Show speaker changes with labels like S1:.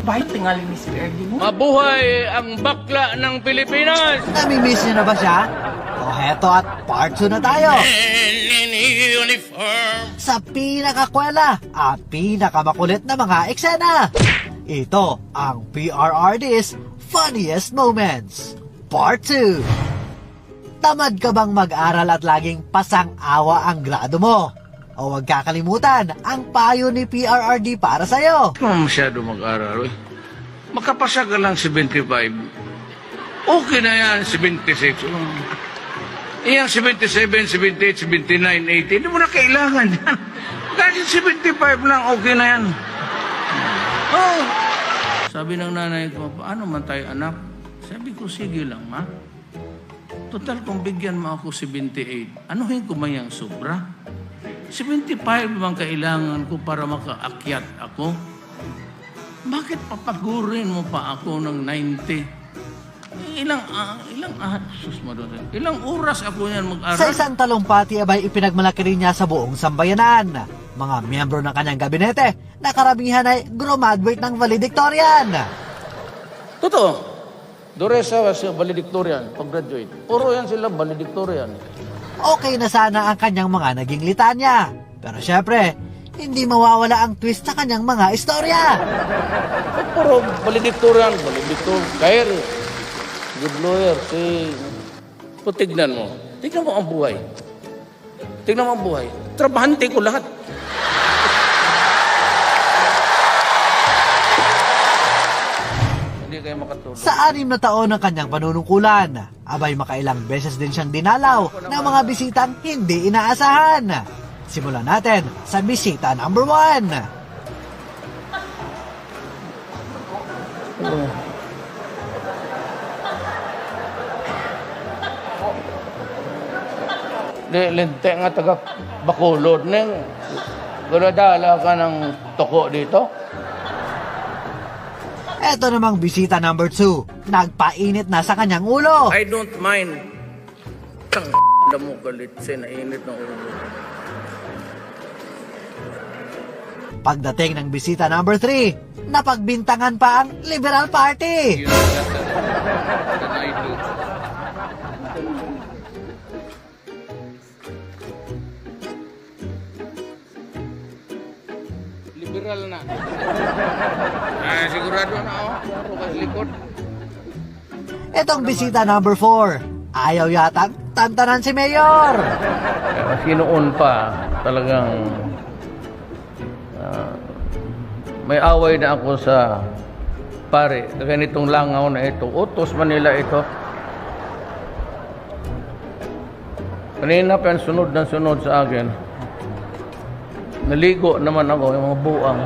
S1: bahay tingali ni si PRD mo.
S2: Mabuhay ang bakla ng Pilipinas!
S3: Nami-miss niyo na ba siya? O heto at part 2 na tayo.
S2: In uniform!
S3: Sa pinakakwela at pinakamakulit na mga eksena. Ito ang PRRD's Funniest Moments. Part 2. Tamad ka bang mag-aral at laging pasang-awa ang grado mo? O huwag kakalimutan ang payo ni PRRD para sa'yo.
S2: Kung masyado mag-aral, eh. Makapasa ka lang 75. Okay na yan, 76. Iyang 77, 78, 79, 80. Hindi mo na kailangan yan. Kahit 75 lang, okay na yan. Oh. Sabi ng nanay ko, paano man tayo anak? Sabi ko, sige lang, ma. Total, kung bigyan mo ako 78, anuhin ko man yung sobra? 75 bang kailangan ko para makaakyat ako? Bakit papagurin mo pa ako ng 90? Ilang oras ako yan mag-aral?
S3: Sa isang talumpati abay ipinagmalaki rin niya sa buong sambayanan. Mga miyembro ng kanyang gabinete na karamihan ay graduate ng valedictorian.
S2: Totoo. Doresa was valedictorian, pag-graduate. Puro yan sila valedictorian.
S3: Okay na sana ang kanyang mga naging litanya. Pero syempre, hindi mawawala ang twist sa kanyang mga istorya.
S2: Puro valedictorian, Kair, good lawyer, tignan mo. Tignan mo ang buhay. Tignan mo ang buhay. Trabahante ko lahat. Hindi kayo makatulog.
S3: Sa 6 na taon ng kanyang panunungkulan, abay makailang beses din siyang dinalaw ng mga bisitang hindi inaasahan. Simulan natin sa bisita number 1.
S2: Lente nga taga Bacolod neng guladala ka ng toko dito.
S3: Eto namang bisita number 2, nagpainit na sa kanyang ulo.
S2: I don't mind. Tang na mo galit nainit ng ulo.
S3: Pagdating ng bisita number 3, napagbintangan pa ang Liberal Party.
S2: Liberal na. Sigurado na ako. Puro ka sa likod.
S3: Etong bisita number 4, ayaw yatang tantanan si Mayor.
S2: Noon pa, talagang may away na ako sa pare. Ganitong langaw na ito. Utos Manila ito. Kanina pa yan sunod na sunod sa akin. Naligo naman ako, yung mga buang.